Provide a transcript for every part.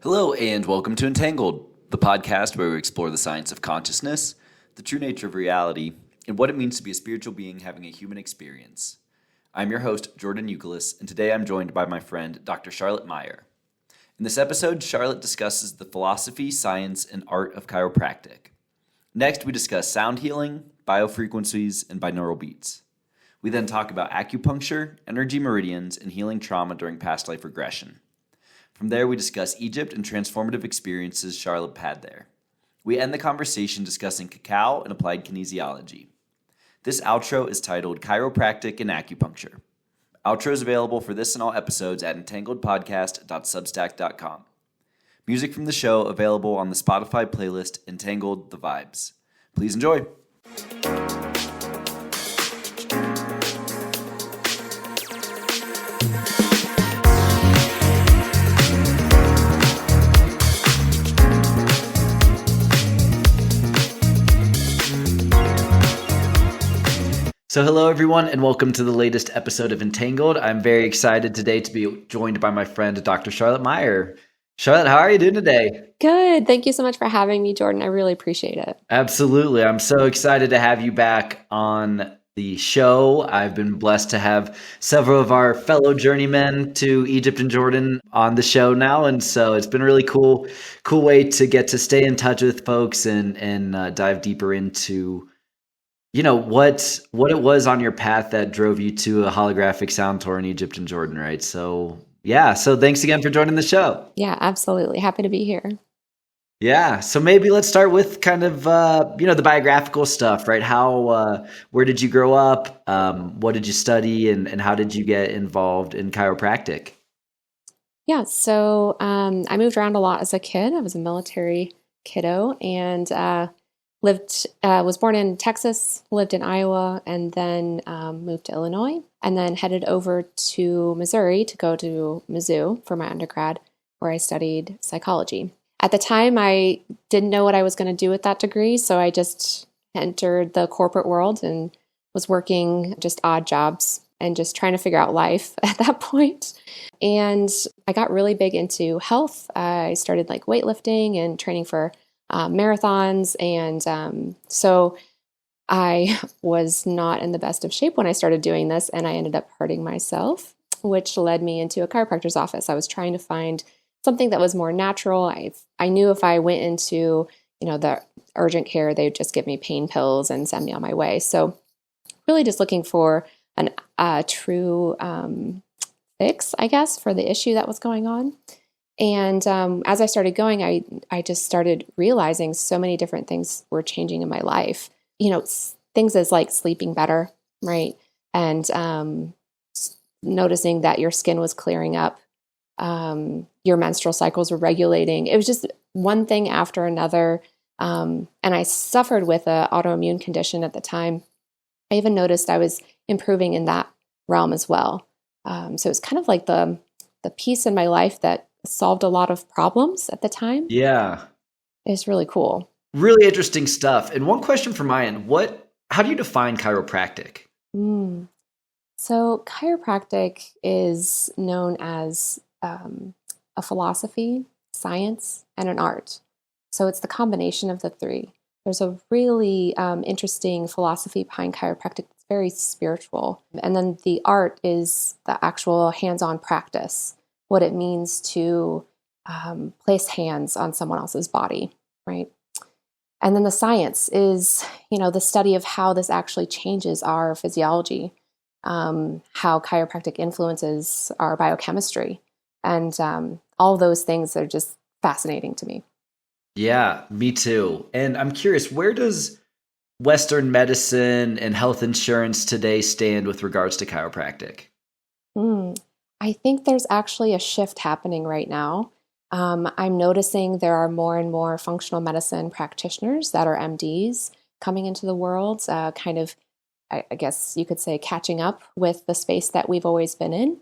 Hello, and welcome to Entangled, the podcast where we explore the science of consciousness, the true nature of reality, and what it means to be a spiritual being having a human experience. I'm your host, Jordan Euclid, and today I'm joined by my friend, Dr. Charlotte Meier. In this episode, Charlotte discusses the philosophy, science, and art of chiropractic. Next, we discuss sound healing, biofrequencies, and binaural beats. We then talk about acupuncture, energy meridians, and healing trauma during past life regression. From there, we discuss Egypt and transformative experiences Charlotte had there. We end the conversation discussing cacao and applied kinesiology. This outro is titled Chiropractic and Acupuncture. Outro is available for this and all episodes at entangledpodcast.substack.com. Music from the show available on the Spotify playlist Entangled the Vibes. Please enjoy. So hello everyone and welcome to the latest episode of Entangled. I'm very excited today to be joined by my friend Dr. Charlotte Meier. Charlotte, how are you doing today? Good. Thank you so much for having me, Jordan. I really appreciate it. Absolutely. I'm so excited to have you back on the show. I've been blessed to have several of our fellow journeymen to Egypt and Jordan on the show now. And so it's been a really cool way to get to stay in touch with folks and dive deeper into what it was on your path that drove you to a holographic sound tour in Egypt and Jordan, right? So thanks again for joining the show. Yeah, absolutely. Happy to be here. Yeah, so maybe let's start with kind of the biographical stuff, right? Where did you grow up? What did you study, and how did you get involved in chiropractic? Yeah, so I moved around a lot as a kid. I was a military kiddo and was born in Texas, lived in Iowa, and then moved to Illinois, and then headed over to Missouri to go to Mizzou for my undergrad, where I studied psychology. At the time, I didn't know what I was going to do with that degree, so I just entered the corporate world and was working just odd jobs and just trying to figure out life at that point. And I got really big into health. I started weightlifting and training for marathons. And so I was not in the best of shape when I started doing this, and I ended up hurting myself, which led me into a chiropractor's office. I was trying to find something that was more natural. I knew if I went into, the urgent care, they would just give me pain pills and send me on my way. So really just looking for a true fix, I guess, for the issue that was going on. And as I started going, I just started realizing so many different things were changing in my life. Things as like sleeping better, right? And noticing that your skin was clearing up, your menstrual cycles were regulating. It was just one thing after another. And I suffered with an autoimmune condition at the time. I even noticed I was improving in that realm as well. So it's kind of like the piece in my life that solved a lot of problems at the time. Yeah. It's really cool. Really interesting stuff. And one question from my end, how do you define chiropractic? So chiropractic is known as a philosophy, science, and an art. So it's the combination of the three. There's a really interesting philosophy behind chiropractic. It's very spiritual. And then the art is the actual hands-on practice, what it means to place hands on someone else's body, right? And then the science is, the study of how this actually changes our physiology, how chiropractic influences our biochemistry. And all those things are just fascinating to me. Yeah, me too. And I'm curious, where does Western medicine and health insurance today stand with regards to chiropractic? I think there's actually a shift happening right now. I'm noticing there are more and more functional medicine practitioners that are MDs coming into the world, kind of, I guess you could say, catching up with the space that we've always been in.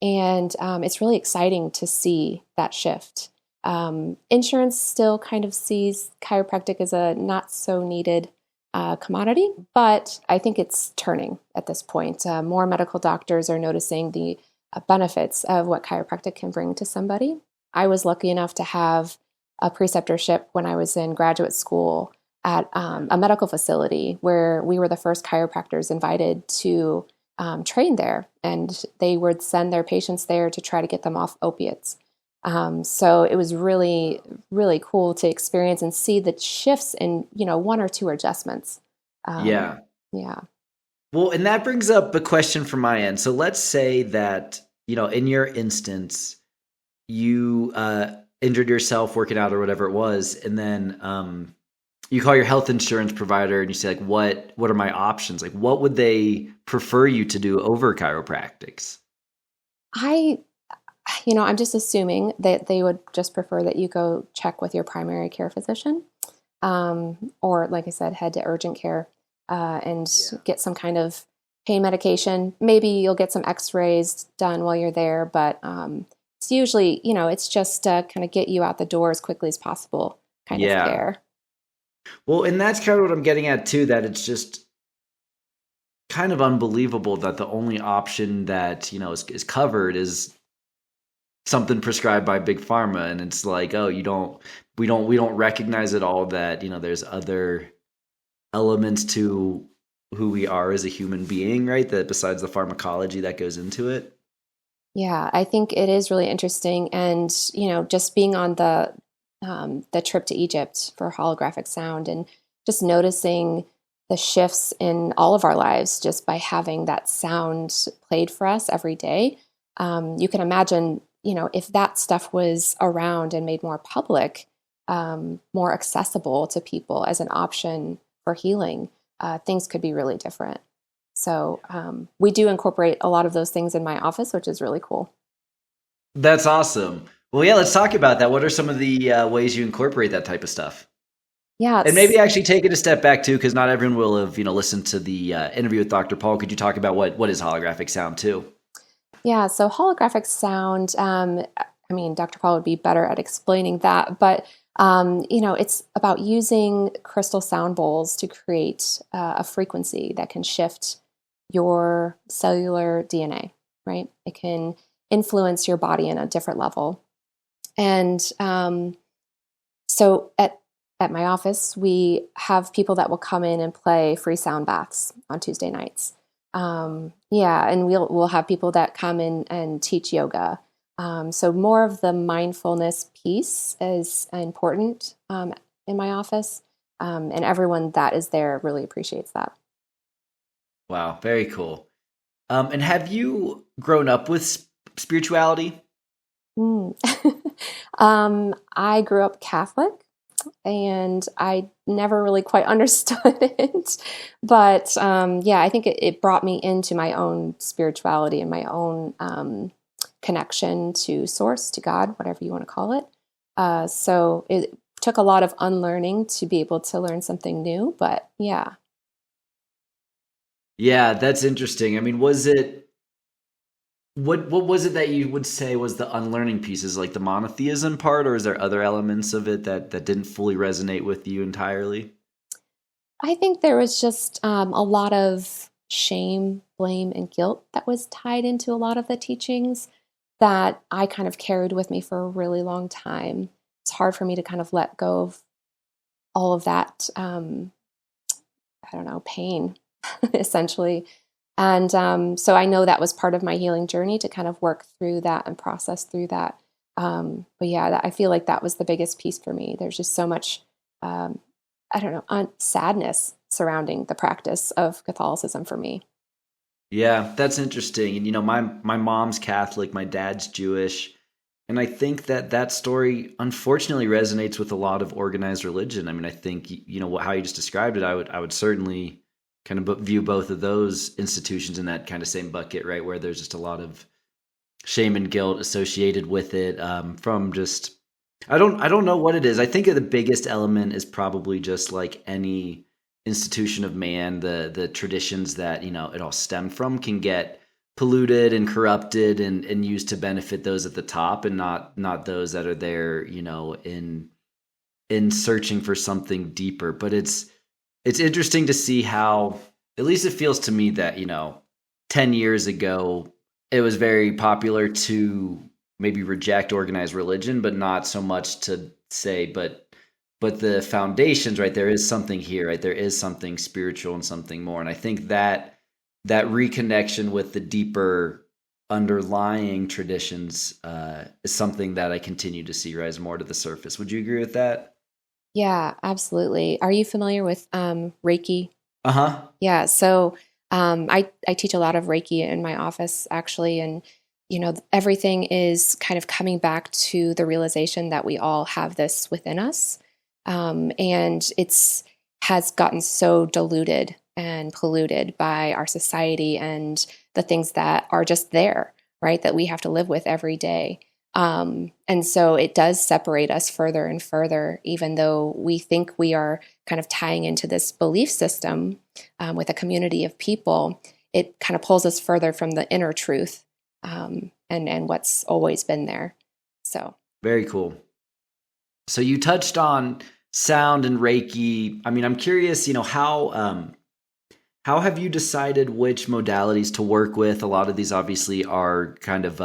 And it's really exciting to see that shift. Insurance still kind of sees chiropractic as a not so needed commodity, but I think it's turning at this point. More medical doctors are noticing the benefits of what chiropractic can bring to somebody. I was lucky enough to have a preceptorship when I was in graduate school at a medical facility where we were the first chiropractors invited to train there, and they would send their patients there to try to get them off opiates. So it was really, really cool to experience and see the shifts in, one or two adjustments. Yeah. Yeah. Well, and that brings up a question from my end. So let's say that, in your instance, you injured yourself working out or whatever it was, and then you call your health insurance provider and you say, like, what are my options? Like, what would they prefer you to do over chiropractics? I'm just assuming that they would just prefer that you go check with your primary care physician, or like I said, head to urgent care and get some kind of pain medication. Maybe you'll get some x-rays done while you're there, but it's usually, it's just kind of get you out the door as quickly as possible kind of care. Well, and that's kind of what I'm getting at too, that it's just kind of unbelievable that the only option that, is covered is something prescribed by big pharma. And it's like, oh, we don't recognize at all that, there's other elements to who we are as a human being, right? That besides the pharmacology that goes into it. Yeah, I think it is really interesting. And, just being on the trip to Egypt for holographic sound and just noticing the shifts in all of our lives just by having that sound played for us every day. You can imagine, if that stuff was around and made more public, more accessible to people as an option for healing, things could be really different. So we do incorporate a lot of those things in my office, which is really cool. That's awesome. Well, yeah, let's talk about that. What are some of the ways you incorporate that type of stuff? Yeah. And maybe actually take it a step back too, because not everyone will have, listened to the interview with Dr. Paul. Could you talk about what is holographic sound too? Yeah, so holographic sound, Dr. Paul would be better at explaining that, but it's about using crystal sound bowls to create a frequency that can shift your cellular DNA, right? It can influence your body in a different level. And so at my office, we have people that will come in and play free sound baths on Tuesday nights. And we'll have people that come in and teach yoga. So more of the mindfulness piece is important in my office, and everyone that is there really appreciates that. Wow, very cool. And have you grown up with spirituality? I grew up Catholic, and I never really quite understood it. But I think it brought me into my own spirituality and my own connection to source, to God, whatever you want to call it. So it took a lot of unlearning to be able to learn something new. But yeah. Yeah, that's interesting. I mean, was it what was it that you would say was the unlearning pieces, like the monotheism part, or is there other elements of it that didn't fully resonate with you entirely? I think there was just a lot of shame, blame, and guilt that was tied into a lot of the teachings that I kind of carried with me for a really long time. It's hard for me to kind of let go of all of that, pain, essentially. And so I know that was part of my healing journey to kind of work through that and process through that. I feel like that was the biggest piece for me. There's just so much, sadness surrounding the practice of Catholicism for me. Yeah, that's interesting. And my mom's Catholic, my dad's Jewish, and I think that story unfortunately resonates with a lot of organized religion. I mean, I think how you just described it, I would certainly kind of view both of those institutions in that kind of same bucket, right? Where there's just a lot of shame and guilt associated with it, from just, I don't know what it is. I think the biggest element is probably just like any institution of man, the traditions that, it all stemmed from can get polluted and corrupted and used to benefit those at the top and not those that are there, in searching for something deeper. But it's interesting to see how, at least it feels to me that, 10 years ago, it was very popular to maybe reject organized religion, but not so much to say, but the foundations, right? There is something here, right? There is something spiritual and something more. And I think that reconnection with the deeper underlying traditions is something that I continue to see rise more to the surface. Would you agree with that? Yeah, absolutely. Are you familiar with Reiki? Uh-huh. Yeah, so I teach a lot of Reiki in my office actually, and everything is kind of coming back to the realization that we all have this within us, and it's has gotten so diluted and polluted by our society and the things that are just there, right? That we have to live with every day. And so it does separate us further and further, even though we think we are kind of tying into this belief system with a community of people. It kind of pulls us further from the inner truth and what's always been there. So Very cool. So you touched on sound and Reiki. I mean, I'm curious, how have you decided which modalities to work with? A lot of these obviously are kind of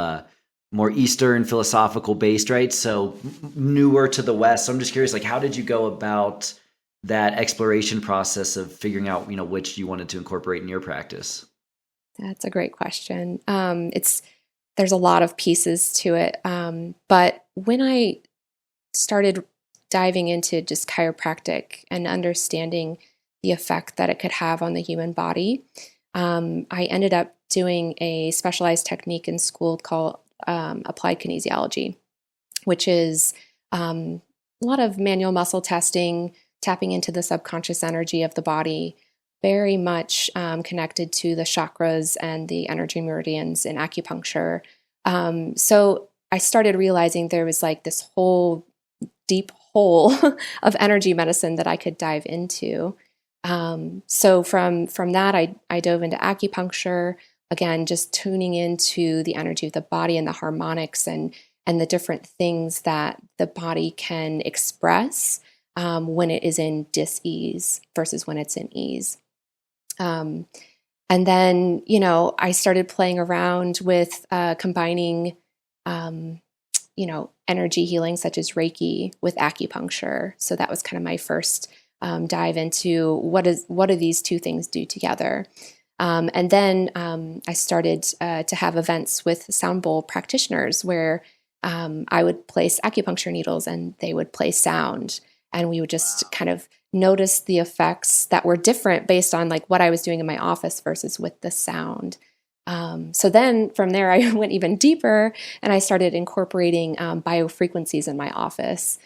more Eastern philosophical based, right? So newer to the West. So I'm just curious, like, how did you go about that exploration process of figuring out, which you wanted to incorporate in your practice? that's a great question. There's a lot of pieces to it, but when I started diving into just chiropractic and understanding the effect that it could have on the human body, I ended up doing a specialized technique in school called applied kinesiology, which is a lot of manual muscle testing, tapping into the subconscious energy of the body, very much connected to the chakras and the energy meridians in acupuncture. So I started realizing there was like this whole deep hole of energy medicine that I could dive into. So from that, I dove into acupuncture, again, just tuning into the energy of the body and the harmonics and the different things that the body can express when it is in dis-ease versus when it's in ease. And then, I started playing around with combining, energy healing such as Reiki with acupuncture. So that was kind of my first dive into what do these two things do together. And then I started to have events with sound bowl practitioners where I would place acupuncture needles and they would play sound. And we would just kind of notice the effects that were different based on like what I was doing in my office versus with the sound. So then from there, I went even deeper and I started incorporating biofrequencies in my office.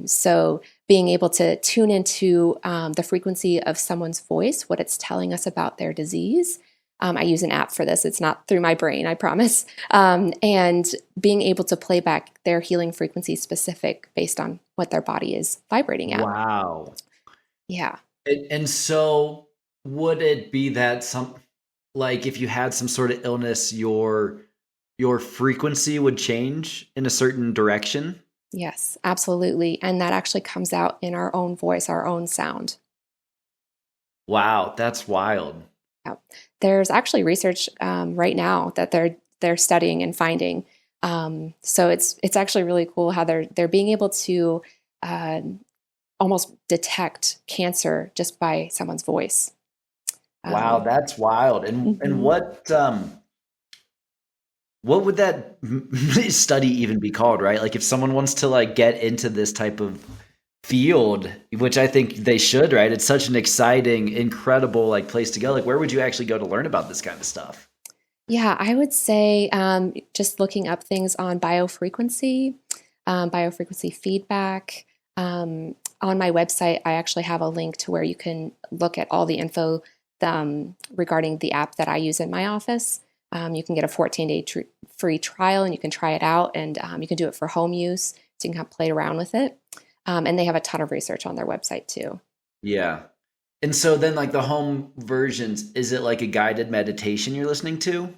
So being able to tune into the frequency of someone's voice, what it's telling us about their disease. I use an app for this. It's not through my brain, I promise. And being able to play back their healing frequency specific based on what their body is vibrating at. Wow. Yeah. And so would it be that like if you had some sort of illness, your frequency would change in a certain direction? Yes, absolutely. And that actually comes out in our own voice, our own sound. Wow, that's wild. Yeah. There's actually research right now that they're studying and finding. So it's actually really cool how they're being able to almost detect cancer just by someone's voice. Wow, that's wild. And Mhm. what would that study even be called, right? Like if someone wants to like get into this type of field, which I think they should, right? It's such an exciting, incredible like place to go. Like where would you actually go to learn about this kind of stuff? Yeah, I would say just looking up things on biofrequency, biofrequency feedback. On my website, I actually have a link to where you can look at all the info regarding the app that I use in my office. You can get a 14-day free trial and you can try it out, and you can do it for home use. So you can kind of play around with it. And they have a ton of research on their website too. Yeah. And so then like the home versions, is it like a guided meditation you're listening to?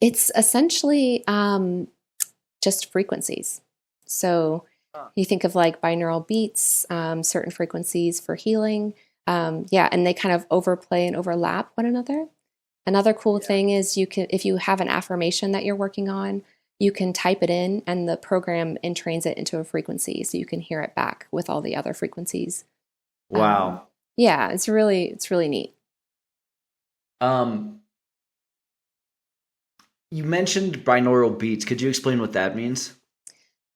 It's essentially just frequencies. So you think of like binaural beats, certain frequencies for healing. Yeah, and they kind of overplay and overlap one another. Another cool thing is you can, if you have an affirmation that you're working on, you can type it in and the program entrains it into a frequency so you can hear it back with all the other frequencies. Wow. Yeah, it's really neat. You mentioned binaural beats. Could you explain what that means?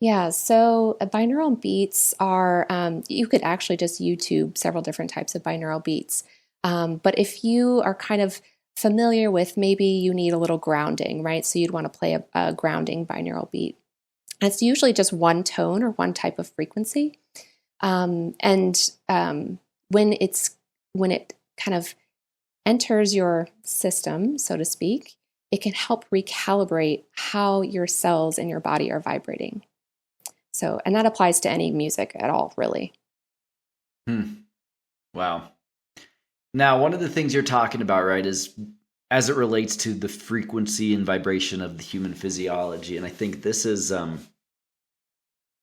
Yeah, so binaural beats are, you could actually just YouTube several different types of binaural beats. But if you are kind of familiar with, maybe you need a little grounding, right? So you'd want to play a grounding binaural beat. It's usually just one tone or one type of frequency. And when it kind of enters your system, so to speak, it can help recalibrate how your cells in your body are vibrating. So, and that applies to any music at all, really. Wow. Now, one of the things you're talking about, right, is as it relates to the frequency and vibration of the human physiology. And I think this is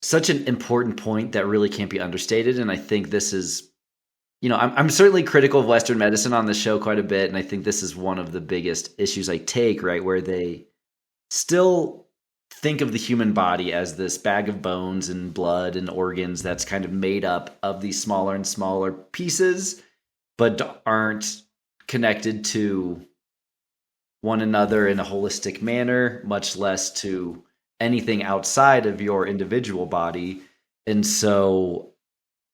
such an important point that really can't be understated. And I think this is, I'm certainly critical of Western medicine on the show quite a bit. And I think this is one of the biggest issues I take, right, where they still think of the human body as this bag of bones and blood and organs that's kind of made up of these smaller and smaller pieces, but aren't connected to one another in a holistic manner, much less to anything outside of your individual body. And so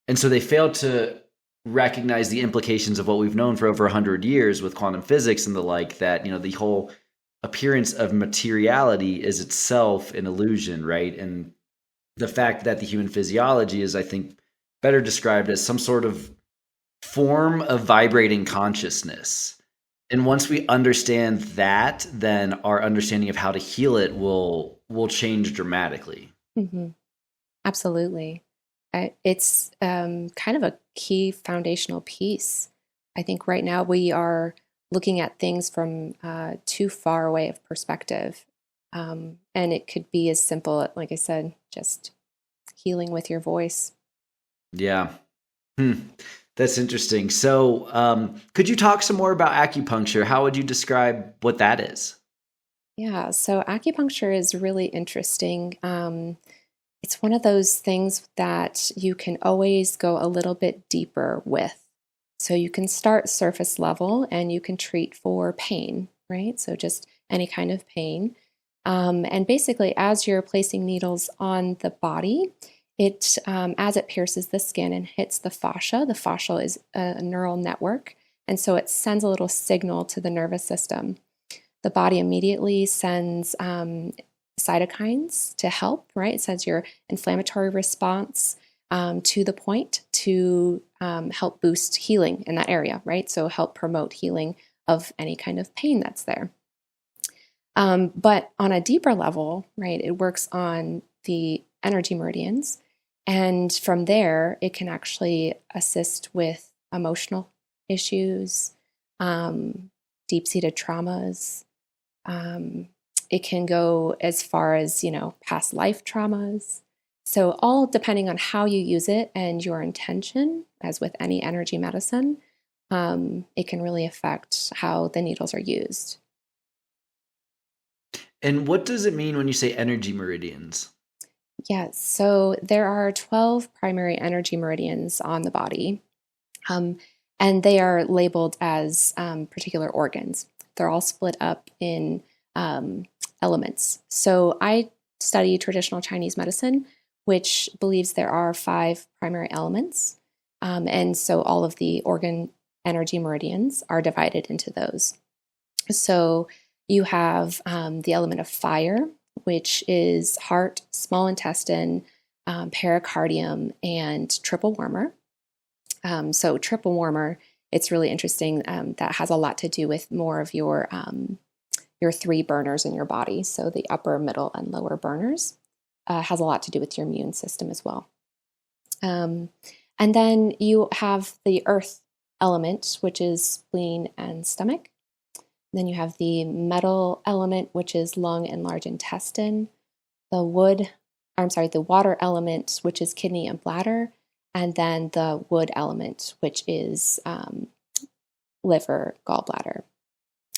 they fail to recognize the implications of what we've known for over 100 years with quantum physics and the like, that, the whole appearance of materiality is itself an illusion, right? And the fact that the human physiology is, I think, better described as some sort of form of vibrating consciousness. And once we understand that, then our understanding of how to heal it will change dramatically. Mm-hmm. Absolutely. It's kind of a key foundational piece. I think right now we are looking at things from too far away of perspective. And it could be as simple, like I said, just healing with your voice. Yeah. That's interesting. So could you talk some more about acupuncture? How would you describe what that is? Yeah, so acupuncture is really interesting. It's one of those things that you can always go a little bit deeper with. So you can start surface level and you can treat for pain, right? So just any kind of pain. And basically, as you're placing needles on the body, as it pierces the skin and hits the fascia is a neural network. And so it sends a little signal to the nervous system. The body immediately sends cytokines to help, right? It sends your inflammatory response to the point to help boost healing in that area, right? So help promote healing of any kind of pain that's there. But on a deeper level, right, it works on the energy meridians. And from there, it can actually assist with emotional issues, deep-seated traumas. It can go as far as, past life traumas. So all depending on how you use it and your intention, as with any energy medicine, it can really affect how the needles are used. And what does it mean when you say energy meridians? Yeah, so there are 12 primary energy meridians on the body, and they are labeled as particular organs. They're all split up in elements. So I study traditional Chinese medicine, which believes there are 5 primary elements. And so all of the organ energy meridians are divided into those. So you have the element of fire, which is heart, small intestine, pericardium, and triple warmer. So triple warmer, it's really interesting. That has a lot to do with more of your 3 burners in your body. So the upper, middle, and lower burners has a lot to do with your immune system as well. And then you have the earth element, which is spleen and stomach. Then you have the metal element, which is lung and large intestine. The water element, which is kidney and bladder. And then the wood element, which is liver, gallbladder.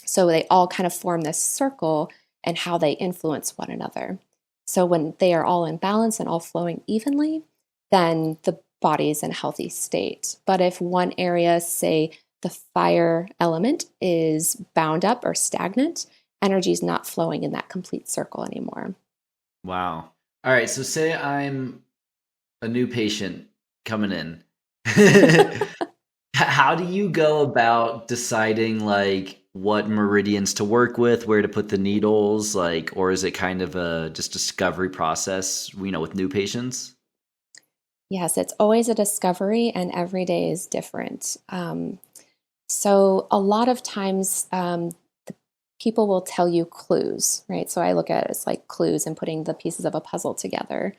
So they all kind of form this circle and how they influence one another. So when they are all in balance and all flowing evenly, then the body is in a healthy state. But if one area, say the fire element, is bound up or stagnant, energy is not flowing in that complete circle anymore. Wow. All right. So say I'm a new patient coming in. How do you go about deciding like what meridians to work with, where to put the needles, like, or is it kind of a just discovery process, with new patients? Yes, it's always a discovery, and every day is different. So a lot of times, the people will tell you clues, right? So I look at it as like clues and putting the pieces of a puzzle together.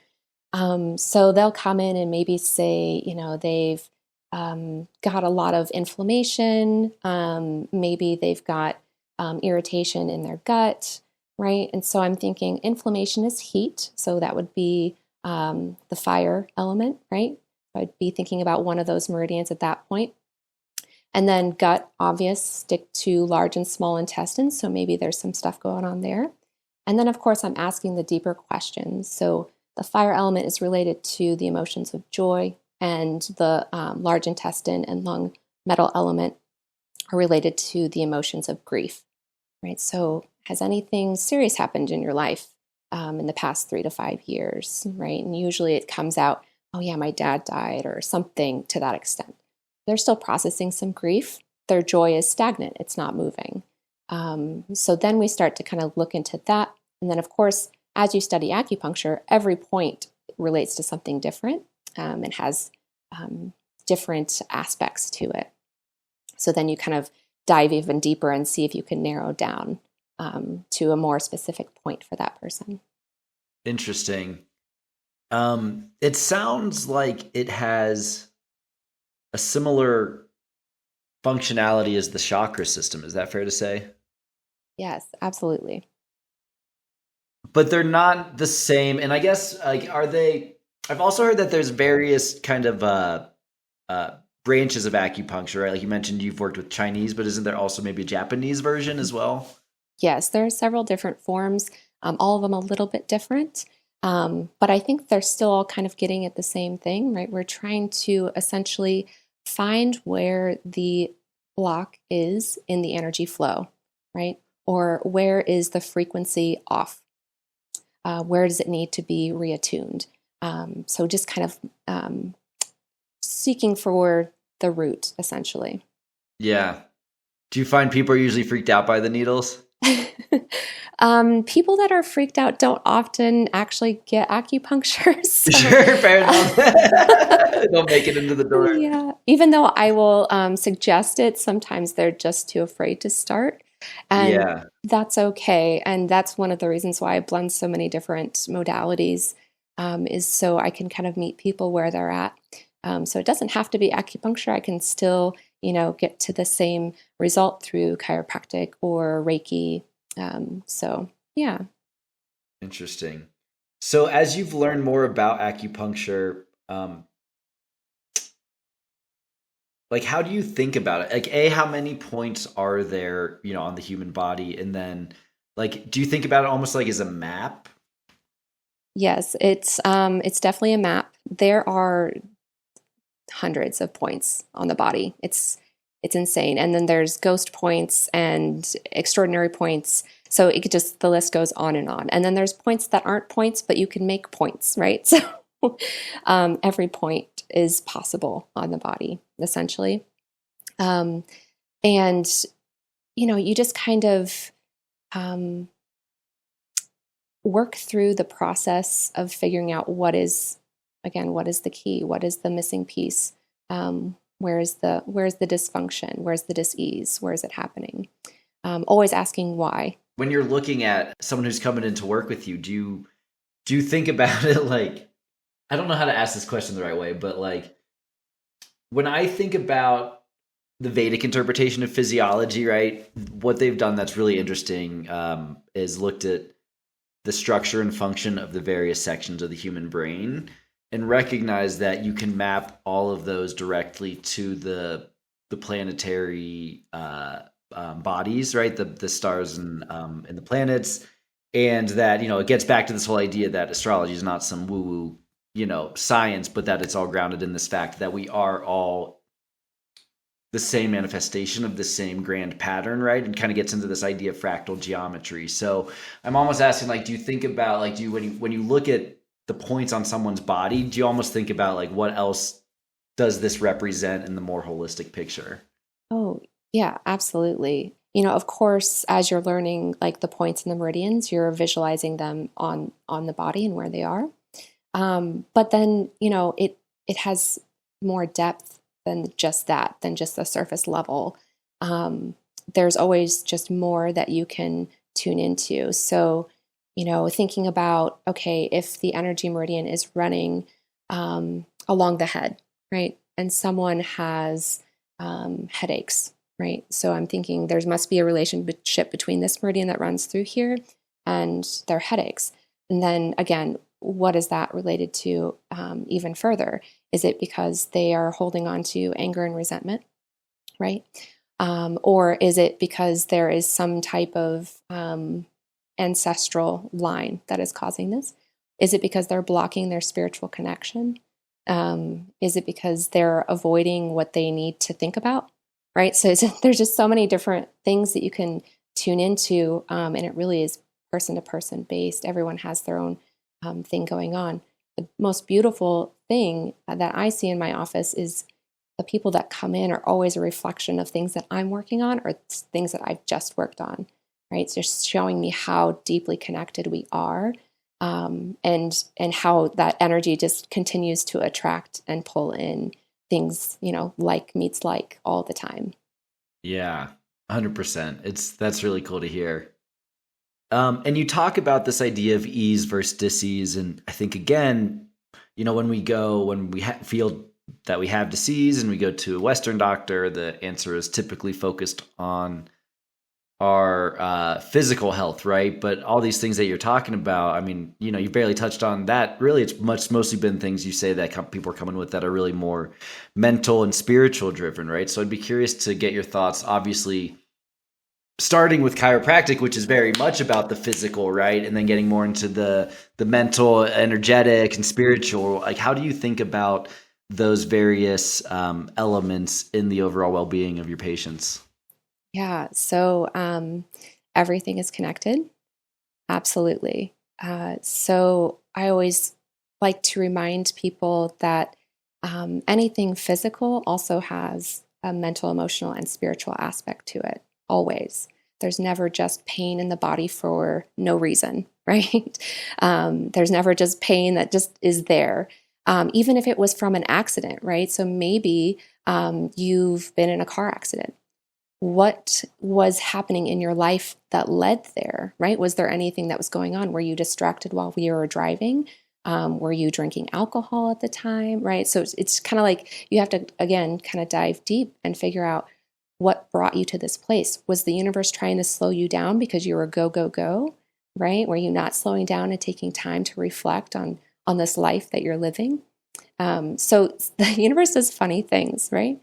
So they'll come in and maybe say, they've got a lot of inflammation. Maybe they've got irritation in their gut, right? And so I'm thinking inflammation is heat. So that would be the fire element, right? I'd be thinking about one of those meridians at that point. And then gut, obvious, stick to large and small intestines. So maybe there's some stuff going on there. And then, of course, I'm asking the deeper questions. So the fire element is related to the emotions of joy, and the large intestine and lung metal element are related to the emotions of grief, right? So has anything serious happened in your life in the past 3 to 5 years, right? And usually it comes out, oh yeah, my dad died, or something to that extent. They're still processing some grief. Their joy is stagnant. It's not moving. So then we start to kind of look into that. And then, of course, as you study acupuncture, every point relates to something different and has different aspects to it. So then you kind of dive even deeper and see if you can narrow down to a more specific point for that person. Interesting. It sounds like it has a similar functionality as the chakra system. Is that fair to say? Yes, absolutely. But they're not the same. And I guess, like, are they? I've also heard that there's various kind of branches of acupuncture, right? Like you mentioned, you've worked with Chinese, but isn't there also maybe a Japanese version as well? Yes, there are several different forms, all of them a little bit different. But I think they're still all kind of getting at the same thing, right? We're trying to essentially find where the block is in the energy flow, right? Or where is the frequency off? Where does it need to be reattuned? So just kind of seeking for the root, essentially. Yeah. Do you find people are usually freaked out by the needles? People that are freaked out don't often actually get acupuncture. So. Sure, fair enough. Don't make it into the door. Yeah, even though I will suggest it, sometimes they're just too afraid to start. And that's okay. And that's one of the reasons why I blend so many different modalities, is so I can kind of meet people where they're at. So it doesn't have to be acupuncture. I can still, get to the same result through chiropractic or Reiki. So, yeah. Interesting. So as you've learned more about acupuncture, like how do you think about it? Like, how many points are there, on the human body? And then, like, do you think about it almost like as a map? Yes, it's definitely a map. There are hundreds of points on the body. It's insane. And then there's ghost points and extraordinary points. So the list goes on and on. And then there's points that aren't points, but you can make points, right? So every point is possible on the body, essentially. And, you just kind of work through the process of figuring out what is the key? What is the missing piece? Where is the dysfunction? Where's the dis-ease? Where is it happening? Always asking why. When you're looking at someone who's coming in to work with you, do you think about it like, I don't know how to ask this question the right way, but like when I think about the Vedic interpretation of physiology, right? What they've done that's really interesting is looked at the structure and function of the various sections of the human brain and recognize that you can map all of those directly to the planetary bodies, right? The stars and the planets, And that, it gets back to this whole idea that astrology is not some woo-woo, science, but that it's all grounded in this fact that we are all the same manifestation of the same grand pattern, right? And kind of gets into this idea of fractal geometry. So I'm almost asking, like, do you think about, like, when you look at the points on someone's body, do you almost think about, like, what else does this represent in the more holistic picture? Oh, yeah, absolutely. Of course, as you're learning like the points in the meridians, you're visualizing them on the body and where they are. But then, it has more depth than just that, than just the surface level. There's always just more that you can tune into. So, thinking about, okay, if the energy meridian is running along the head, right? And someone has headaches, right? So I'm thinking there must be a relationship between this meridian that runs through here and their headaches. And then again, what is that related to even further? Is it because they are holding on to anger and resentment, right? Or is it because there is some type of ancestral line that is causing this? Is it because they're blocking their spiritual connection? Is it because they're avoiding what they need to think about, right? So there's just so many different things that you can tune into, and it really is person to person based. Everyone has their own thing going on. The most beautiful thing that I see in my office is the people that come in are always a reflection of things that I'm working on or things that I've just worked on, right? It's just showing me how deeply connected we are, and how that energy just continues to attract and pull in things, like meets like all the time. Yeah, 100%. That's really cool to hear. And you talk about this idea of ease versus dis-ease, and I think again, when we feel that we have disease and we go to a Western doctor, the answer is typically focused on our physical health, right? But all these things that you're talking about, I mean, you barely touched on that. Really, it's mostly been things you say that people are coming with that are really more mental and spiritual driven, right? So I'd be curious to get your thoughts, obviously, starting with chiropractic, which is very much about the physical, right? And then getting more into the mental, energetic, and spiritual. Like, how do you think about those various elements in the overall well-being of your patients? Yeah. So everything is connected. Absolutely. So I always like to remind people that anything physical also has a mental, emotional, and spiritual aspect to it. Always. There's never just pain in the body for no reason, right? There's never just pain that just is there. Even if it was from an accident, right? So maybe you've been in a car accident. What was happening in your life that led there, right? Was there anything that was going on? Were you distracted while we were driving? Were you drinking alcohol at the time, right? So it's kind of like you have to, again, kind of dive deep and figure out what brought you to this place. Was the universe trying to slow you down because you were go, go, go, right? Were you not slowing down and taking time to reflect on this life that you're living? So the universe does funny things, right?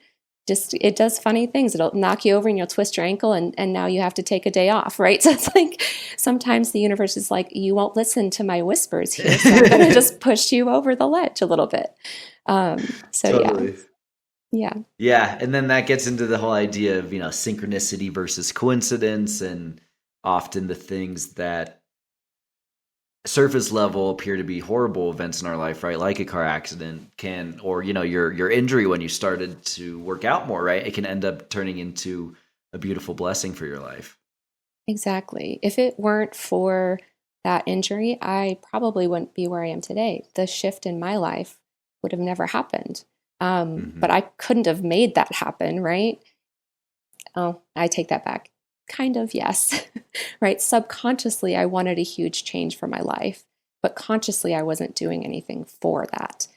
It does funny things. It'll knock you over and you'll twist your ankle and now you have to take a day off, right? So it's like sometimes the universe is like, you won't listen to my whispers here, so I'm going to just push you over the ledge a little bit. Totally. Yeah. Yeah. And then that gets into the whole idea of, synchronicity versus coincidence, and often the things that surface level appear to be horrible events in our life, right? Like a car accident or your injury when you started to work out more, right? It can end up turning into a beautiful blessing for your life. Exactly. If it weren't for that injury, I probably wouldn't be where I am today. The shift in my life would have never happened. But I couldn't have made that happen, right? Oh, I take that back. Kind of, yes. Right? Subconsciously, I wanted a huge change for my life, but consciously, I wasn't doing anything for that.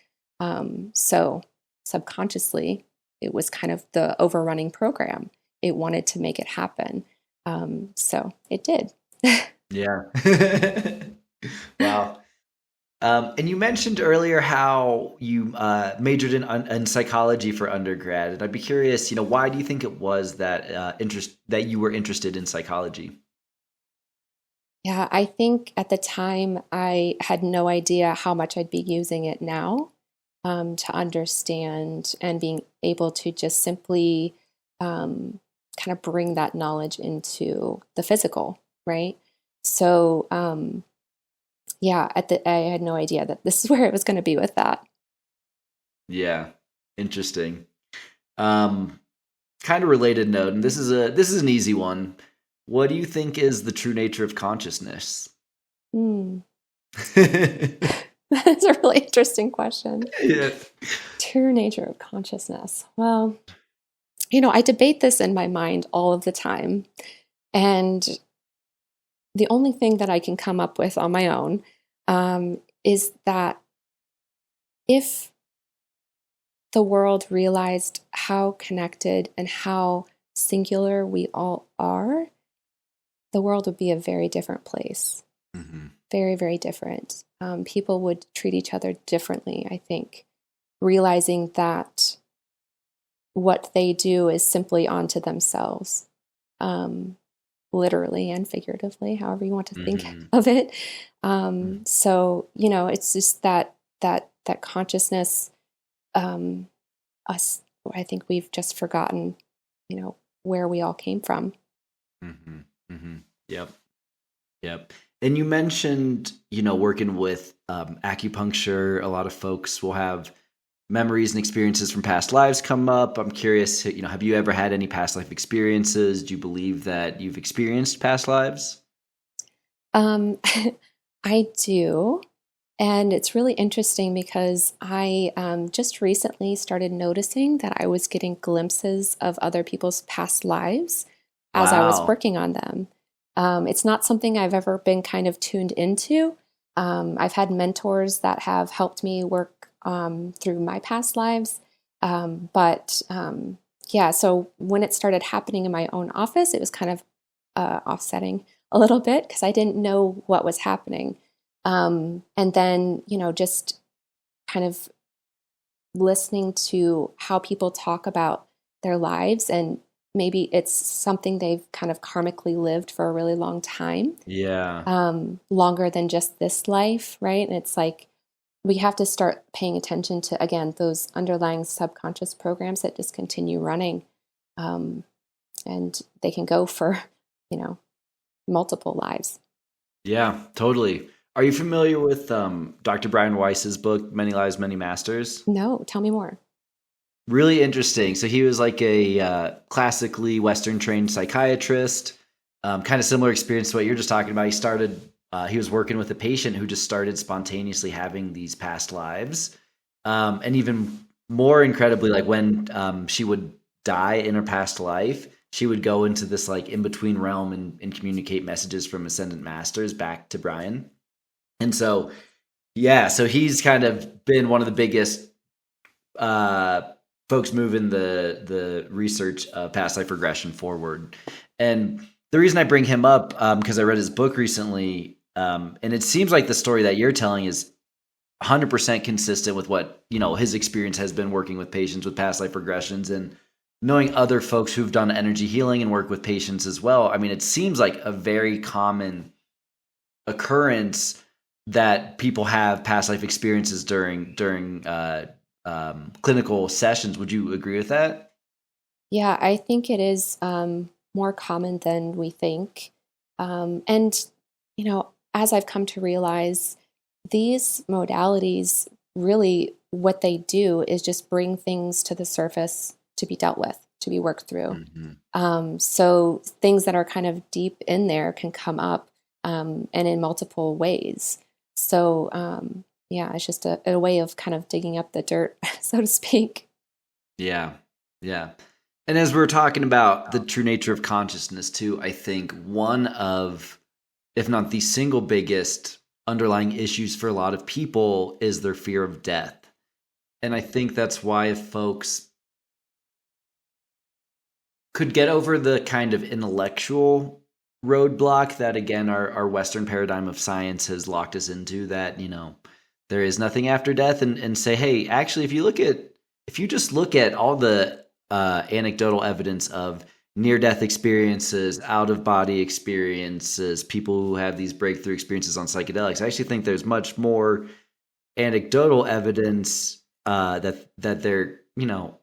So subconsciously, it was kind of the overrunning program. It wanted to make it happen. So it did. Yeah. Wow. And you mentioned earlier how you majored in psychology for undergrad, and I'd be curious, why do you think it was that that you were interested in psychology? Yeah, I think at the time I had no idea how much I'd be using it now, to understand and being able to just simply kind of bring that knowledge into the physical, right? So, yeah, I had no idea that this is where it was going to be with that. Yeah, interesting. Kind of related note, and this is an easy one. What do you think is the true nature of consciousness? Hmm. That's a really interesting question. Yeah. True nature of consciousness. Well, I debate this in my mind all of the time. And the only thing that I can come up with on my own is that if the world realized how connected and how singular we all are, the world would be a very different place. Mm-hmm. Very, very different. People would treat each other differently, I think, realizing that what they do is simply onto themselves, literally and figuratively, however you want to think Mm-hmm. of it. So it's just that consciousness. Us, I think we've just forgotten, where we all came from. Mm-hmm. Mm-hmm. Yep. Yep. And you mentioned, working with acupuncture. A lot of folks will have memories and experiences from past lives come up. I'm curious, have you ever had any past life experiences? Do you believe that you've experienced past lives? Um, I do. And it's really interesting because I just recently started noticing that I was getting glimpses of other people's past lives as I was Wow. working on them. It's not something I've ever been kind of tuned into. I've had mentors that have helped me work through my past lives. But yeah, so when it started happening in my own office, it was kind of offsetting a little bit because I didn't know what was happening. And then, just kind of listening to how people talk about their lives, and maybe it's something they've kind of karmically lived for a really long time, Yeah. longer than just this life, right? And it's like we have to start paying attention to, again, those underlying subconscious programs that just continue running. Um, and they can go for, you know, multiple lives. Yeah, totally. Are you familiar with Dr. Brian Weiss's book, Many Lives, Many Masters? No, tell me more. Really interesting. So he was like a classically Western trained psychiatrist, kind of similar experience to what you're just talking about. He was working with a patient who just started spontaneously having these past lives. And even more incredibly, like when she would die in her past life, she would go into this like in between realm and communicate messages from ascendant masters back to Brian. And so, yeah, so he's kind of been one of the biggest uh, folks moving the research of past life regression forward. And the reason I bring him up, because I read his book recently, and it seems like the story that you're telling is 100% consistent with what his experience has been working with patients with past life regressions and knowing other folks who've done energy healing and work with patients as well. I mean, it seems like a very common occurrence that people have past life experiences during clinical sessions. Would you agree with that? Yeah, I think it is more common than we think. And, as I've come to realize, these modalities really what they do is just bring things to the surface to be dealt with, to be worked through. Mm-hmm. So things that are kind of deep in there can come up, and in multiple ways. So, yeah, it's just a way of kind of digging up the dirt, so to speak. Yeah, yeah. And as we're talking about the true nature of consciousness too, I think one of, if not the single biggest underlying issues for a lot of people is their fear of death. And I think that's why if folks could get over the kind of intellectual roadblock that again our Western paradigm of science has locked us into, that there is nothing after death, and say, hey, actually if you just look at all the anecdotal evidence of near-death experiences, out-of-body experiences, people who have these breakthrough experiences on psychedelics. I actually think there's much more anecdotal evidence that there, there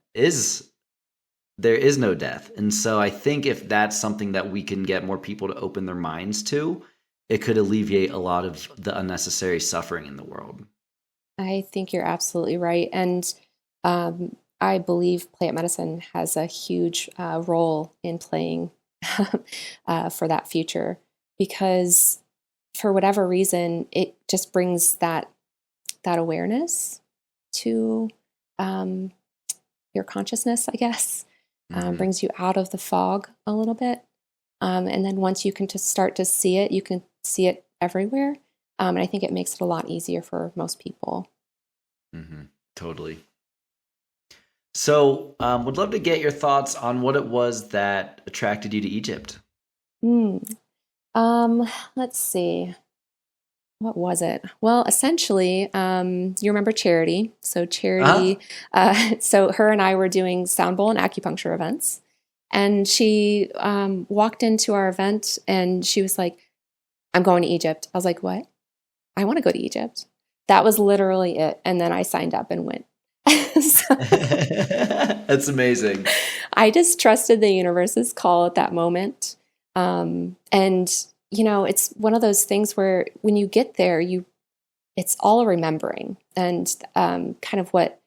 is no death. And so I think if that's something that we can get more people to open their minds to, it could alleviate a lot of the unnecessary suffering in the world. I think you're absolutely right. And I believe plant medicine has a huge role in playing for that future, because for whatever reason, it just brings that awareness to your consciousness, I guess, brings you out of the fog a little bit. And then once you can just start to see it, you can see it everywhere. And I think it makes it a lot easier for most people. Totally. So would love to get your thoughts on what it was that attracted you to Egypt. Let's see. What was it? Well, essentially, you remember Charity. So Charity, so her and I were doing sound bowl and acupuncture events. And she walked into our event and she was like, I'm going to Egypt. I was like, what? I want to go to Egypt. That was literally it. And then I signed up and went. That's amazing. I just trusted the universe's call at that moment. And, it's one of those things where when you get there, it's all a remembering, and kind of what,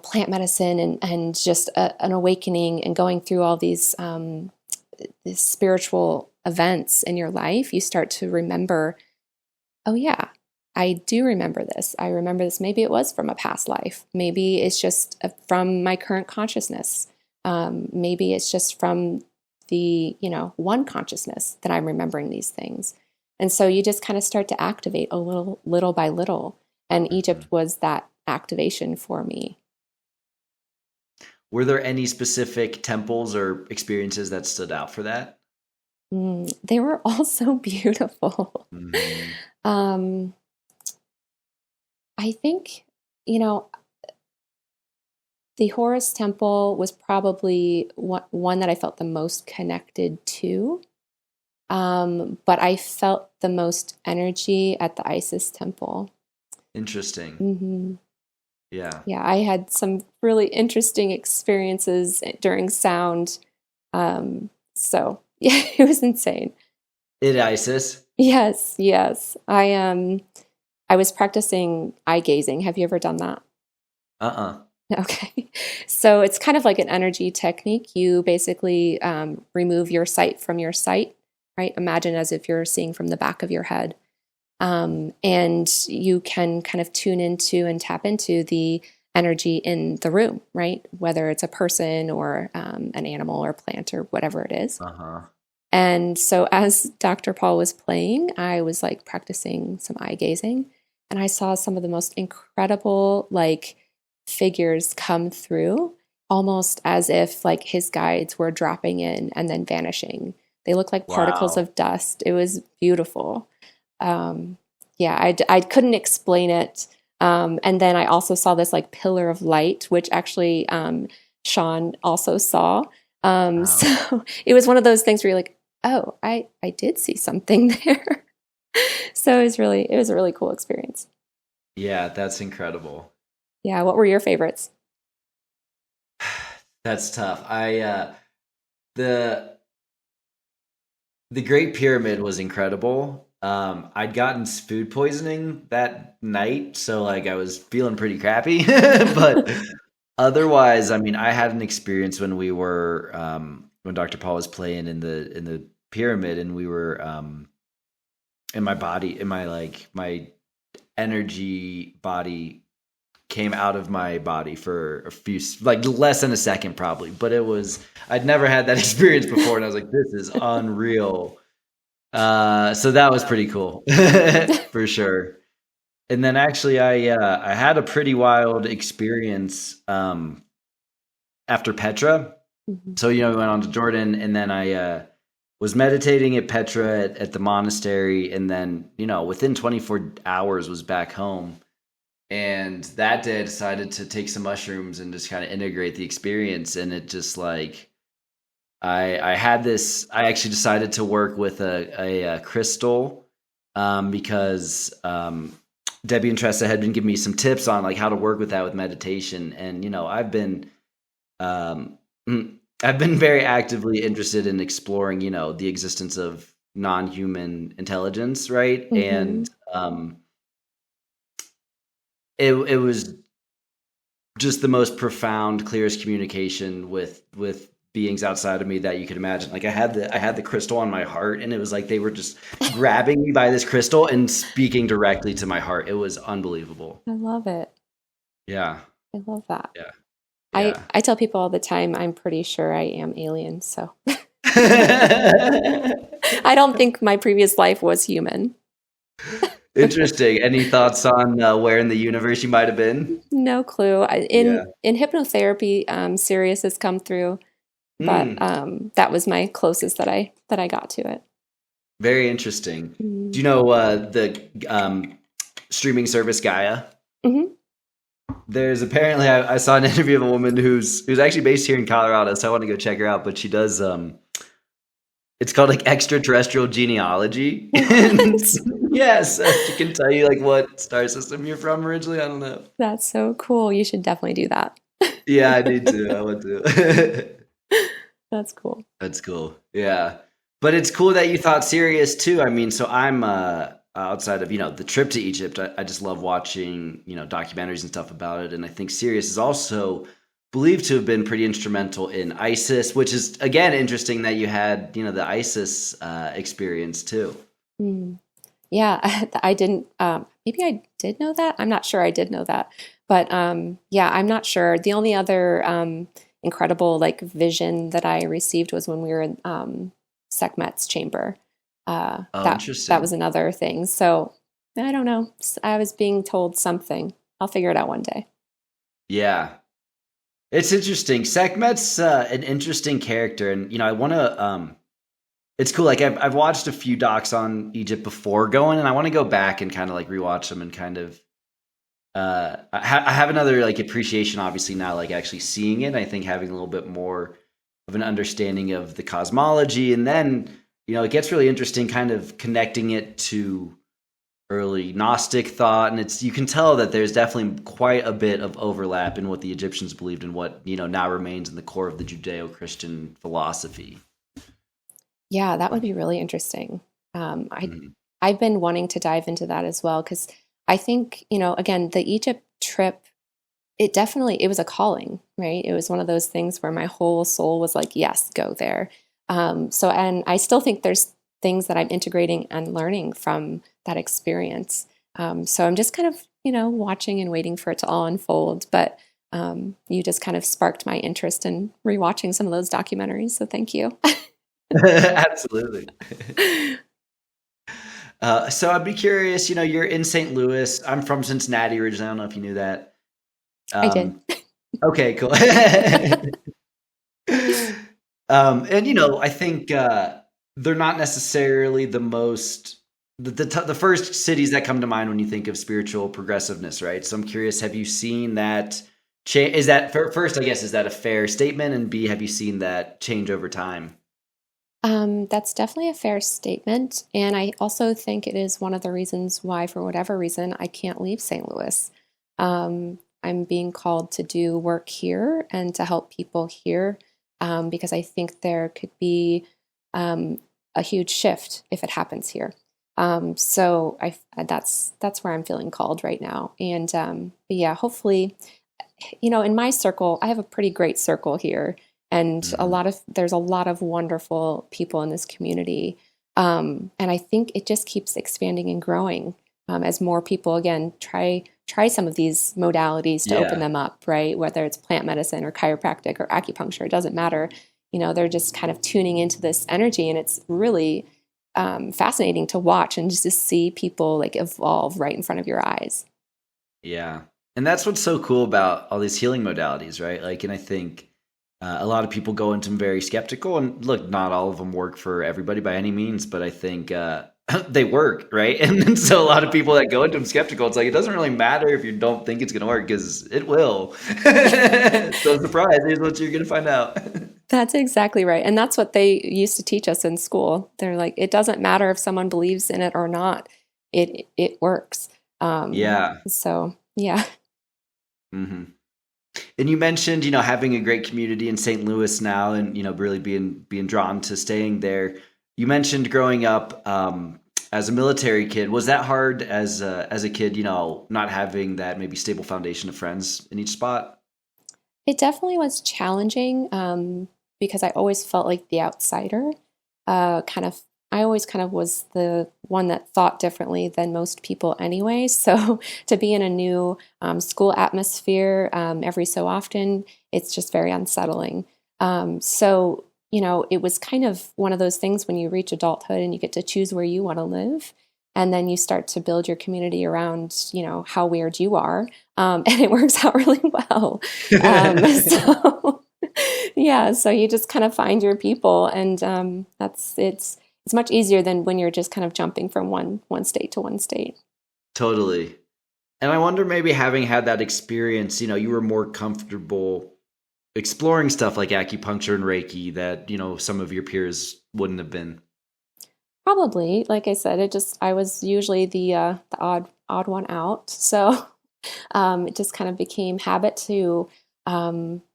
plant medicine and just an awakening and going through all these spiritual events in your life, you start to remember, oh yeah, I do remember this. I remember this. Maybe it was from a past life. Maybe it's just from my current consciousness. Maybe it's just from the, one consciousness that I'm remembering these things. And so you just kind of start to activate a little by little. And Egypt was that activation for me. Were there any specific temples or experiences that stood out for that? They were all so beautiful. I think, the Horus Temple was probably one that I felt the most connected to. But I felt the most energy at the Isis Temple. Interesting. Yeah. Yeah, I had some really interesting experiences during sound. So, yeah, it was insane. At Isis? Yes. I was practicing eye gazing. Have you ever done that? Okay. So it's kind of like an energy technique. You basically remove your sight from your sight, right? Imagine as if you're seeing from the back of your head. And you can kind of tune into and tap into the energy in the room, right? Whether it's a person or an animal or plant or whatever it is. And so as Dr. Paul was playing, I was like practicing some eye gazing, and I saw some of the most incredible figures come through, almost as if his guides were dropping in and then vanishing. They looked like particles of dust. It was beautiful. I couldn't explain it. And then I also saw this pillar of light, which actually Sean also saw. So it was one of those things where you're like, oh, I did see something there. So it was a really cool experience. Yeah, that's incredible. Yeah, what were your favorites? That's tough. The Great Pyramid was incredible. I'd gotten food poisoning that night, so I was feeling pretty crappy. But otherwise, I had an experience when we were when Dr. Paul was playing in the pyramid, and we were in my body, my energy body came out of my body for a few, less than a second probably, but I'd never had that experience before, and I was like, this is unreal. So that was pretty cool for sure. And then actually I had a pretty wild experience after Petra. So we went on to Jordan, and then I was meditating at Petra at the monastery, and then within 24 hours was back home. And that day I decided to take some mushrooms and just kind of integrate the experience. And it just I had this. I actually decided to work with a crystal because Debbie and Tressa had been giving me some tips on like how to work with that with meditation, and um, I've been very actively interested in exploring the existence of non-human intelligence, right? And it was just the most profound, clearest communication with beings outside of me that you could imagine. Like I had the crystal on my heart, and it was like they were just grabbing me by this crystal and speaking directly to my heart. It was unbelievable. I love it. Yeah. I love that. Yeah. I tell people all the time, I'm pretty sure I am alien, so I don't think my previous life was human. Interesting. Any thoughts on where in the universe you might have been? No clue. In hypnotherapy, Sirius has come through, but that was my closest that I got to it. Very interesting. Do you know the streaming service Gaia? Mm-hmm. There's apparently I saw an interview of a woman who's actually based here in Colorado, so I want to go check her out. But she does it's called like extraterrestrial genealogy. Yes, she can tell you like what star system you're from originally. I don't know. That's so cool. You should definitely do that. Yeah, I need to. I want to. That's cool. That's cool. Yeah. But it's cool that you thought Sirius too. I mean, so I'm outside of, the trip to Egypt, I just love watching, documentaries and stuff about it. And I think Sirius is also believed to have been pretty instrumental in ISIS, which is, again, interesting that you had, the ISIS experience too. Yeah, I didn't, maybe I did know that. I'm not sure I did know that. But yeah, I'm not sure. The only other incredible like vision that I received was when we were in Sekhmet's chamber. Interesting. That was another thing. So I don't know. I was being told something. I'll figure it out one day. Yeah. It's interesting. Sekhmet's an interesting character. And, I want to, it's cool. Like I've watched a few docs on Egypt before going, and I want to go back and kind of like rewatch them and kind of, I have another like appreciation, obviously now, like actually seeing it. I think having a little bit more of an understanding of the cosmology, and then, it gets really interesting kind of connecting it to early Gnostic thought. And you can tell that there's definitely quite a bit of overlap in what the Egyptians believed and what, now remains in the core of the Judeo-Christian philosophy. Yeah, that would be really interesting. I've been wanting to dive into that as well, because I think, again, the Egypt trip, it was a calling, right? It was one of those things where my whole soul was like, yes, go there. And I still think there's things that I'm integrating and learning from that experience. So I'm just kind of, watching and waiting for it to all unfold. But you just kind of sparked my interest in rewatching some of those documentaries. So thank you. Absolutely. So I'd be curious, you're in St. Louis. I'm from Cincinnati originally. I don't know if you knew that. I did. Okay, cool. And I think they're not necessarily the most the first cities that come to mind when you think of spiritual progressiveness, right? So I'm curious, have you seen that change? Is that first, I guess, is that a fair statement? And B, have you seen that change over time? That's definitely a fair statement. And I also think it is one of the reasons why, for whatever reason, I can't leave St. Louis. I'm being called to do work here and to help people here, because I think there could be a huge shift if it happens here. So that's where I'm feeling called right now. And but yeah, hopefully, in my circle, I have a pretty great circle here. And there's a lot of wonderful people in this community. And I think it just keeps expanding and growing as more people, again, try some of these modalities to open them up, right? Whether it's plant medicine or chiropractic or acupuncture, it doesn't matter. They're just kind of tuning into this energy, and it's really fascinating to watch and just to see people like evolve right in front of your eyes. Yeah. And that's what's so cool about all these healing modalities, right? And I think a lot of people go into them very skeptical, and look, not all of them work for everybody by any means, but I think they work, right? And so a lot of people that go into them skeptical, it's like, it doesn't really matter if you don't think it's going to work, because it will. So surprise, here's what you're going to find out. That's exactly right. And that's what they used to teach us in school. They're like, it doesn't matter if someone believes in it or not. It works. Yeah. So yeah. hmm And you mentioned, having a great community in St. Louis now, and really being drawn to staying there. You mentioned growing up as a military kid. Was that hard as a kid? Not having that maybe stable foundation of friends in each spot. It definitely was challenging because I always felt like the outsider. Kind of, I always kind of was the one that thought differently than most people anyway. So to be in a new school atmosphere every so often, it's just very unsettling. It was kind of one of those things when you reach adulthood and you get to choose where you want to live. And then you start to build your community around, how weird you are. And it works out really well. So yeah, so you just kind of find your people, and it's much easier than when you're just kind of jumping from one state to one state. Totally. And I wonder, maybe having had that experience, you were more comfortable exploring stuff like acupuncture and Reiki that, some of your peers wouldn't have been. Probably, like I said, I was usually the odd one out. So it just kind of became habit to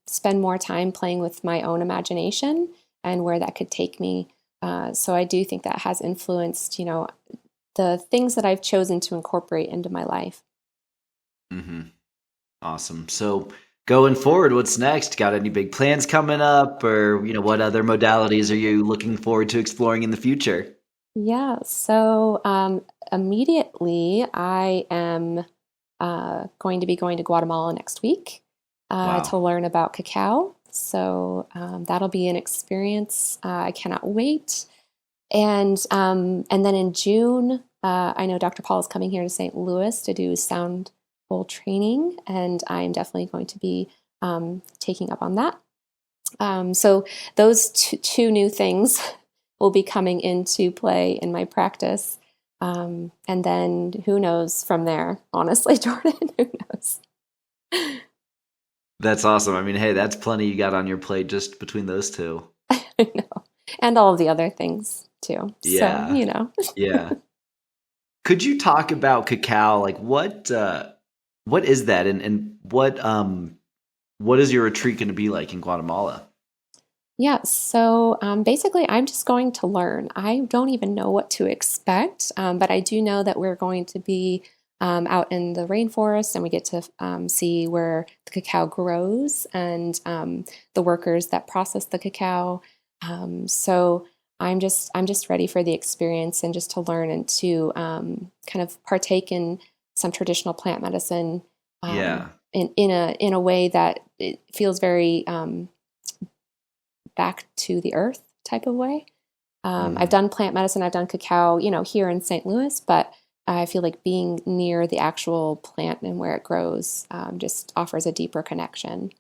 spend more time playing with my own imagination and where that could take me. So I do think that has influenced, the things that I've chosen to incorporate into my life. Mm-hmm. Awesome. So going forward, what's next? Got any big plans coming up, or what other modalities are you looking forward to exploring in the future? Yeah. So immediately, I am going to be going to Guatemala next week to Wow. learn about cacao. So that'll be an experience. I cannot wait. And then in June, I know Dr. Paul is coming here to St. Louis to do sound bowl training, and I'm definitely going to be taking up on that. So those two new things will be coming into play in my practice. And then who knows from there, honestly, Jordan, who knows? That's awesome. I mean, hey, that's plenty you got on your plate just between those two. I know. And all of the other things too. So, Yeah. Yeah. Could you talk about cacao? Like what is that, and what is your retreat going to be like in Guatemala? Yeah, so basically, I'm just going to learn. I don't even know what to expect, but I do know that we're going to be out in the rainforest, and we get to see where the cacao grows and the workers that process the cacao. So I'm just ready for the experience and just to learn and to kind of partake in some traditional plant medicine Yeah. in a way that it feels very back to the earth type of way. I've hmm done plant medicine, I've done cacao, here in St. Louis, but I feel like being near the actual plant and where it grows just offers a deeper connection.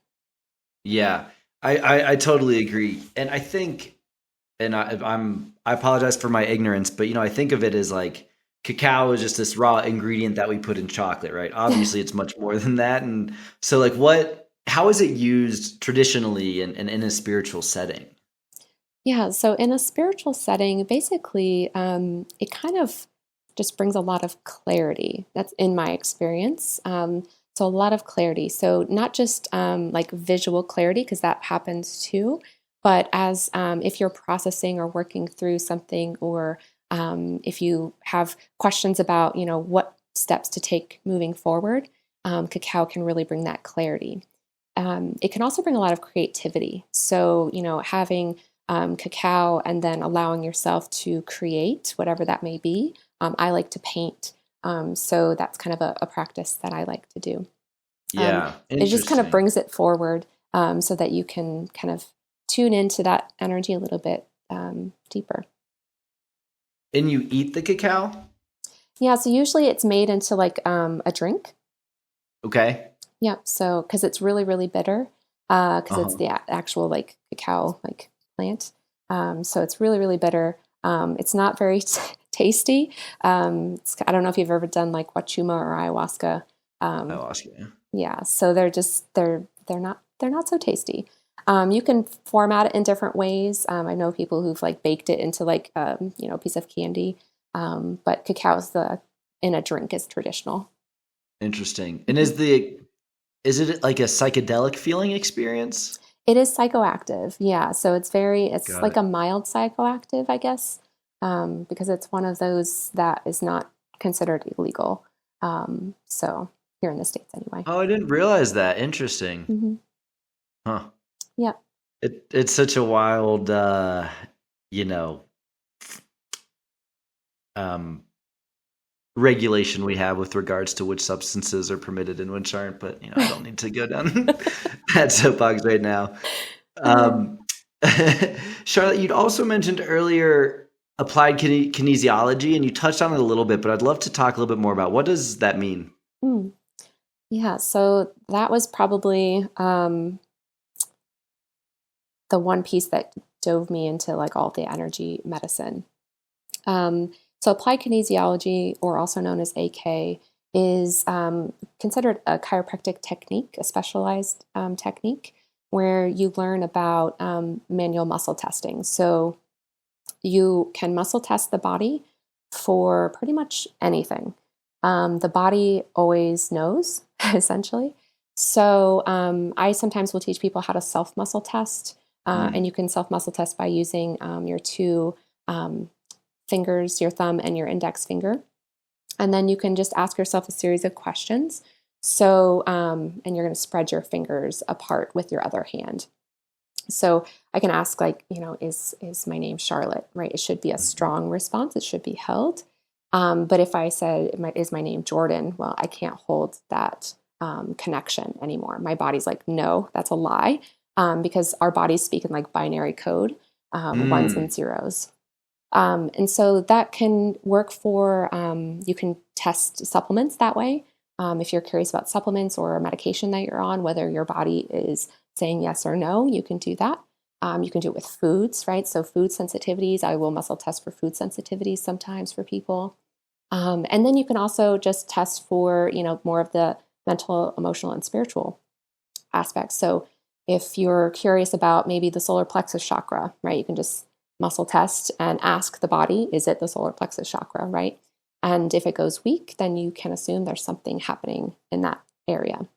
Yeah. I totally agree. And I think, and I apologize for my ignorance, but I think of it as like cacao is just this raw ingredient that we put in chocolate, right? Obviously, it's much more than that. And so, like, how is it used traditionally and in a spiritual setting? Yeah, so in a spiritual setting, basically, it kind of just brings a lot of clarity. That's in my experience. So a lot of clarity. So not just like visual clarity, because that happens too, but as if you're processing or working through something, or if you have questions about, what steps to take moving forward, cacao can really bring that clarity. It can also bring a lot of creativity. So, having cacao and then allowing yourself to create whatever that may be. I like to paint. So that's kind of a practice that I like to do. Yeah, It just kind of interesting. brings it forward so that you can kind of tune into that energy a little bit deeper. And you eat the cacao? Yeah, so usually it's made into like a drink. Okay. Yeah, so because it's really, really bitter, because it's Uh-huh. the actual like cacao like plant. So it's really, really bitter. It's not very tasty. I don't know if you've ever done like wachuma or ayahuasca. I'll Um, ask you. yeah, so they're not so tasty. You can format it in different ways. I know people who've like baked it into like a piece of candy, but cacao's in a drink is traditional. Interesting. And is it like a psychedelic feeling experience? It is psychoactive, yeah. So it's Got like it. a mild psychoactive, I guess, because it's one of those that is not considered illegal. So here in the States, anyway. Oh, I didn't realize that. Interesting. Hmm. Huh. Yeah. It's such a wild, you know, um, regulation we have with regards to which substances are permitted and which aren't. But I don't need to go down that soapbox right now. Um, Charlotte, you'd also mentioned earlier applied kinesiology, and you touched on it a little bit, but I'd love to talk a little bit more about what does that mean? Mm. Yeah. So that was probably the one piece that dove me into like all the energy medicine. So applied kinesiology, or also known as AK, is considered a chiropractic technique, a specialized technique where you learn about manual muscle testing. So you can muscle test the body for pretty much anything. The body always knows, essentially. So I sometimes will teach people how to self muscle test. And you can self muscle test by using your two fingers, your thumb and your index finger. And then you can just ask yourself a series of questions. So, and you're going to spread your fingers apart with your other hand. So I can ask like, is my name Charlotte, right? It should be a strong response. It should be held. But if I said, is my name Jordan? Well, I can't hold that connection anymore. My body's like, no, that's a lie. Because our bodies speak in like binary code, ones and zeros. And so that can work for, you can test supplements that way. If you're curious about supplements or a medication that you're on, whether your body is saying yes or no, you can do that. You can do it with foods, right? So food sensitivities, I will muscle test for food sensitivities sometimes for people. And then you can also just test for, more of the mental, emotional, and spiritual aspects. So if you're curious about maybe the solar plexus chakra, right, you can just muscle test and ask the body, is it the solar plexus chakra, right? And if it goes weak, then you can assume there's something happening in that area.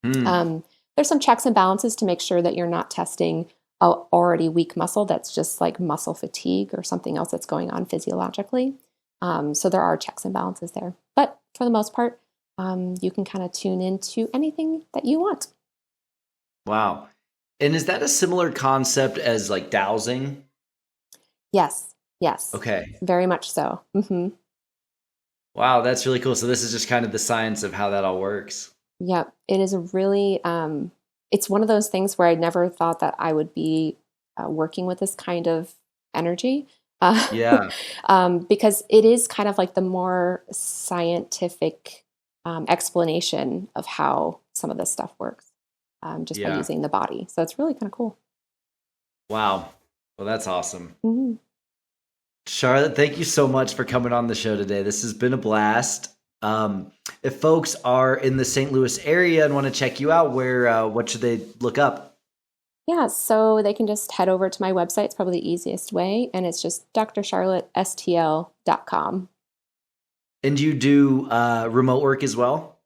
There's some checks and balances to make sure that you're not testing a already weak muscle that's just like muscle fatigue or something else that's going on physiologically. So there are checks and balances there. But for the most part, you can kind of tune into anything that you want. Wow. And is that a similar concept as like dowsing? Yes. Okay. Very much so. Mm-hmm. Wow, that's really cool. So this is just kind of the science of how that all works. Yep. It is a really, it's one of those things where I never thought that I would be working with this kind of energy. Yeah. Because it is kind of like the more scientific explanation of how some of this stuff works, just by using the body. So it's really kind of cool. Wow. Well, that's awesome. Mm-hmm. Charlotte, thank you so much for coming on the show today. This has been a blast. If folks are in the St. Louis area and want to check you out, what should they look up? Yeah, so they can just head over to my website. It's probably the easiest way, and it's just drcharlottestl.com. And you do remote work as well?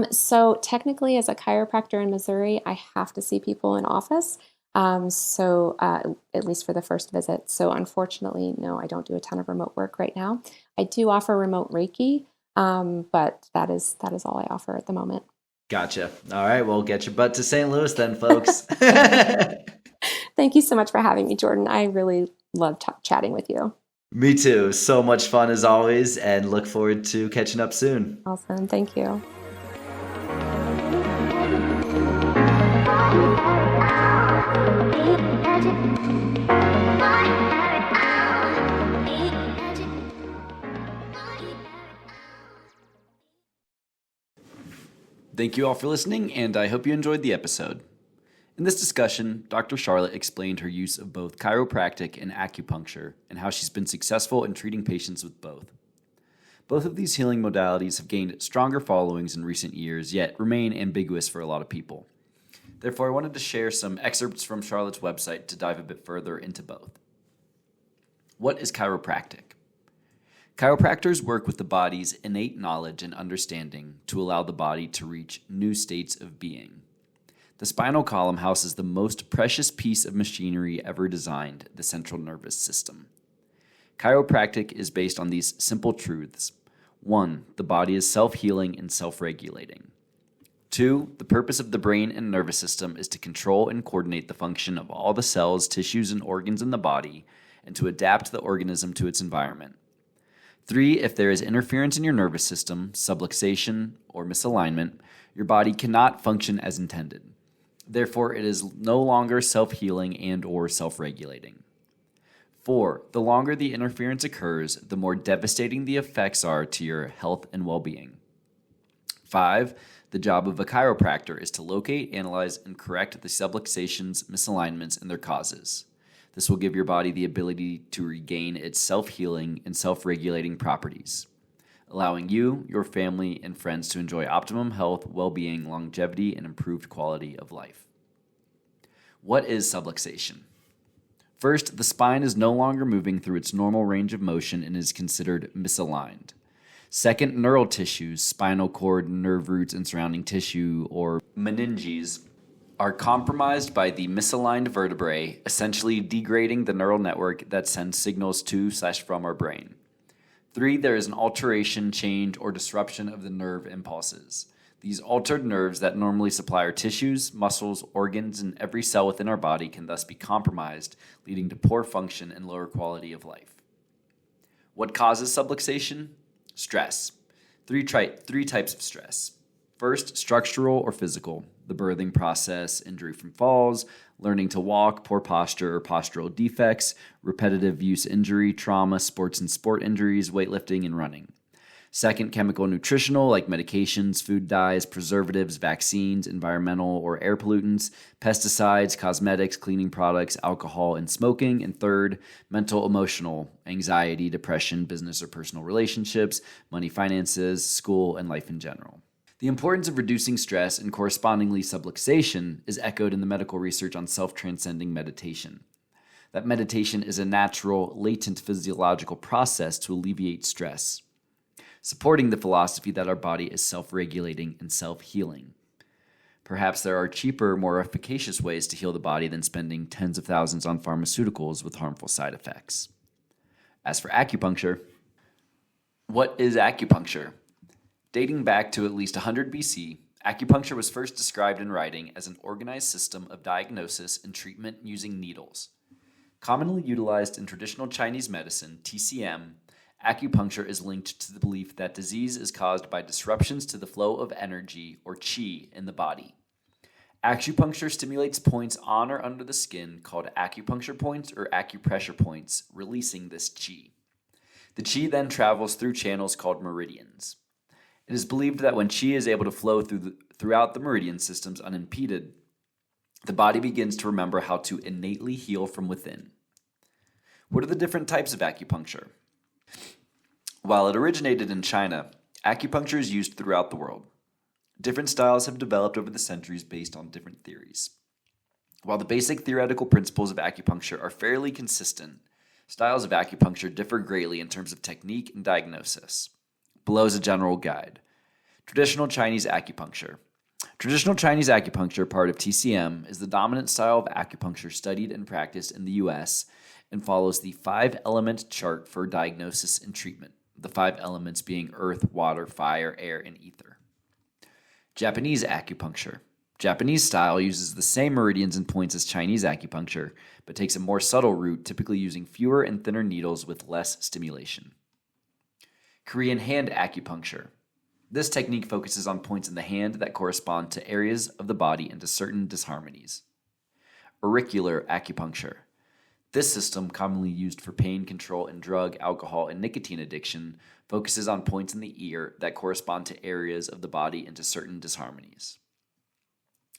So technically, as a chiropractor in Missouri, I have to see people in office. So at least for the first visit. So unfortunately, no, I don't do a ton of remote work right now. I do offer remote Reiki, but that is all I offer at the moment. Gotcha. All right. Well, get your butt to St. Louis then, folks. Thank you so much for having me, Jordan. I really love chatting with you. Me too. So much fun as always, and look forward to catching up soon. Awesome. Thank you. Thank you all for listening, and I hope you enjoyed the episode. In this discussion, Dr. Charlotte explained her use of both chiropractic and acupuncture and how she's been successful in treating patients with both. Both of these healing modalities have gained stronger followings in recent years, yet remain ambiguous for a lot of people. Therefore, I wanted to share some excerpts from Charlotte's website to dive a bit further into both. What is chiropractic? Chiropractors work with the body's innate knowledge and understanding to allow the body to reach new states of being. The spinal column houses the most precious piece of machinery ever designed, the central nervous system. Chiropractic is based on these simple truths. 1. The body is self-healing and self-regulating. 2. The purpose of the brain and nervous system is to control and coordinate the function of all the cells, tissues, and organs in the body, and to adapt the organism to its environment. 3. If there is interference in your nervous system, subluxation, or misalignment, your body cannot function as intended. Therefore, it is no longer self-healing and or self-regulating. 4. The longer the interference occurs, the more devastating the effects are to your health and well-being. 5. The job of a chiropractor is to locate, analyze, and correct the subluxations, misalignments, and their causes. This will give your body the ability to regain its self-healing and self-regulating properties, allowing you, your family, and friends to enjoy optimum health, well-being, longevity, and improved quality of life. What is subluxation? First, the spine is no longer moving through its normal range of motion and is considered misaligned. Second, neural tissues, spinal cord, nerve roots, and surrounding tissue, or meninges, are compromised by the misaligned vertebrae, essentially degrading the neural network that sends signals to/from our brain. 3. There is an alteration, change, or disruption of the nerve impulses. These altered nerves that normally supply our tissues, muscles, organs, and every cell within our body can thus be compromised, leading to poor function and lower quality of life. What causes subluxation? Stress. Three types of stress. First, structural or physical, the birthing process, injury from falls, learning to walk, poor posture or postural defects, repetitive use injury, trauma, sports and sport injuries, weightlifting, and running. Second, chemical and nutritional, like medications, food dyes, preservatives, vaccines, environmental or air pollutants, pesticides, cosmetics, cleaning products, alcohol, and smoking. And third, mental, emotional, anxiety, depression, business or personal relationships, money, finances, school, and life in general. The importance of reducing stress and correspondingly subluxation is echoed in the medical research on self-transcending meditation. That meditation is a natural, latent physiological process to alleviate stress, supporting the philosophy that our body is self-regulating and self-healing. Perhaps there are cheaper, more efficacious ways to heal the body than spending tens of thousands on pharmaceuticals with harmful side effects. As for acupuncture, what is acupuncture? Dating back to at least 100 BC, acupuncture was first described in writing as an organized system of diagnosis and treatment using needles. Commonly utilized in traditional Chinese medicine, TCM, acupuncture is linked to the belief that disease is caused by disruptions to the flow of energy, or qi, in the body. Acupuncture stimulates points on or under the skin called acupuncture points or acupressure points, releasing this qi. The qi then travels through channels called meridians. It is believed that when qi is able to flow throughout the meridian systems unimpeded, the body begins to remember how to innately heal from within. What are the different types of acupuncture? While it originated in China, acupuncture is used throughout the world. Different styles have developed over the centuries based on different theories. While the basic theoretical principles of acupuncture are fairly consistent, styles of acupuncture differ greatly in terms of technique and diagnosis. Below is a general guide. Traditional Chinese acupuncture. Traditional Chinese acupuncture, part of TCM, is the dominant style of acupuncture studied and practiced in the U.S. and follows the 5-element chart for diagnosis and treatment, the 5 elements being earth, water, fire, air, and ether. Japanese acupuncture. Japanese style uses the same meridians and points as Chinese acupuncture, but takes a more subtle route, typically using fewer and thinner needles with less stimulation. Korean hand acupuncture. This technique focuses on points in the hand that correspond to areas of the body and to certain disharmonies. Auricular acupuncture. This system, commonly used for pain control and drug, alcohol, and nicotine addiction, focuses on points in the ear that correspond to areas of the body and to certain disharmonies.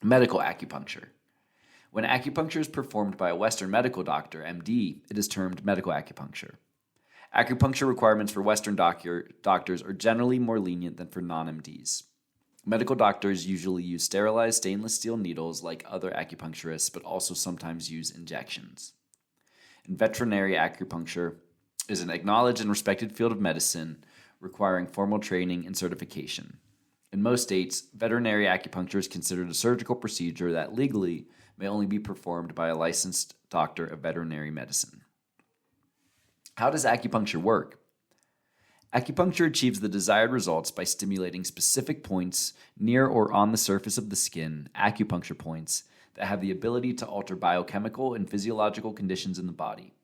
Medical acupuncture. When acupuncture is performed by a Western medical doctor, MD, it is termed medical acupuncture. Acupuncture requirements for Western doctors are generally more lenient than for non-MDs. Medical doctors usually use sterilized stainless steel needles like other acupuncturists, but also sometimes use injections. And veterinary acupuncture is an acknowledged and respected field of medicine requiring formal training and certification. In most states, veterinary acupuncture is considered a surgical procedure that legally may only be performed by a licensed doctor of veterinary medicine. How does acupuncture work? Acupuncture achieves the desired results by stimulating specific points near or on the surface of the skin, acupuncture points, that have the ability to alter biochemical and physiological conditions in the body.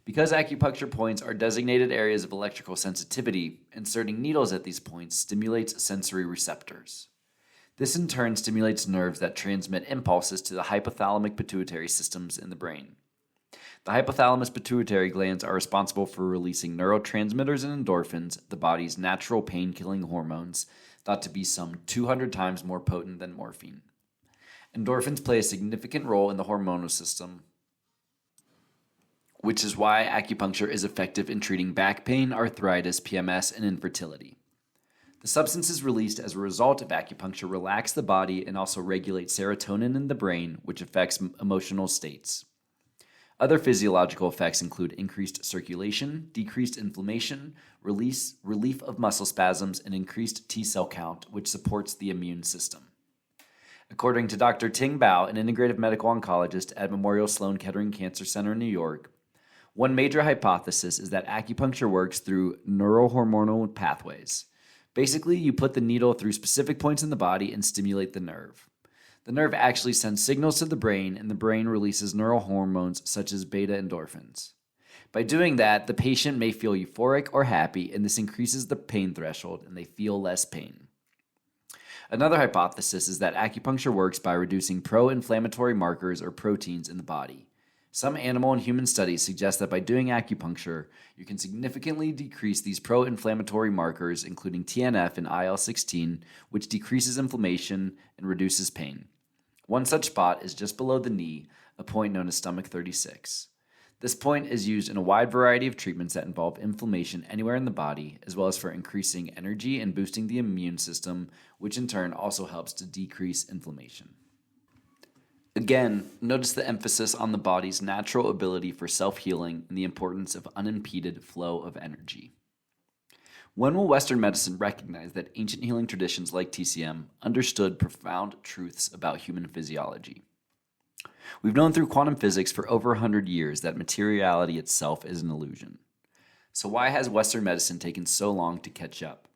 Because acupuncture points are designated areas of electrical sensitivity, inserting needles at these points stimulates sensory receptors. This in turn stimulates nerves that transmit impulses to the hypothalamic pituitary systems in the brain. The hypothalamus pituitary glands are responsible for releasing neurotransmitters and endorphins, the body's natural pain-killing hormones, thought to be some 200 times more potent than morphine. Endorphins play a significant role in the hormonal system, which is why acupuncture is effective in treating back pain, arthritis, PMS, and infertility. The substances released as a result of acupuncture relax the body and also regulate serotonin in the brain, which affects emotional states. Other physiological effects include increased circulation, decreased inflammation, relief of muscle spasms, and increased T-cell count, which supports the immune system. According to Dr. Ting Bao, an integrative medical oncologist at Memorial Sloan Kettering Cancer Center in New York, one major hypothesis is that acupuncture works through neurohormonal pathways. Basically, you put the needle through specific points in the body and stimulate the nerve. The nerve actually sends signals to the brain, and the brain releases neurohormones such as beta endorphins. By doing that, the patient may feel euphoric or happy, and this increases the pain threshold, and they feel less pain. Another hypothesis is that acupuncture works by reducing pro-inflammatory markers or proteins in the body. Some animal and human studies suggest that by doing acupuncture, you can significantly decrease these pro-inflammatory markers, including TNF and IL-16, which decreases inflammation and reduces pain. One such spot is just below the knee, a point known as stomach 36. This point is used in a wide variety of treatments that involve inflammation anywhere in the body, as well as for increasing energy and boosting the immune system, which in turn also helps to decrease inflammation. Again, notice the emphasis on the body's natural ability for self-healing and the importance of unimpeded flow of energy. When will Western medicine recognize that ancient healing traditions like TCM understood profound truths about human physiology? We've known through quantum physics for over 100 years that materiality itself is an illusion. So why has Western medicine taken so long to catch up?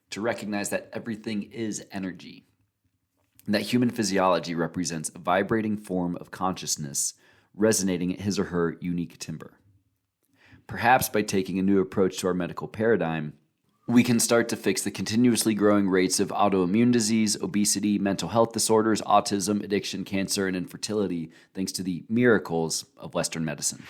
To recognize that everything is energy, and that human physiology represents a vibrating form of consciousness resonating at his or her unique timbre. Perhaps by taking a new approach to our medical paradigm, we can start to fix the continuously growing rates of autoimmune disease, obesity, mental health disorders, autism, addiction, cancer, and infertility, thanks to the miracles of Western medicine.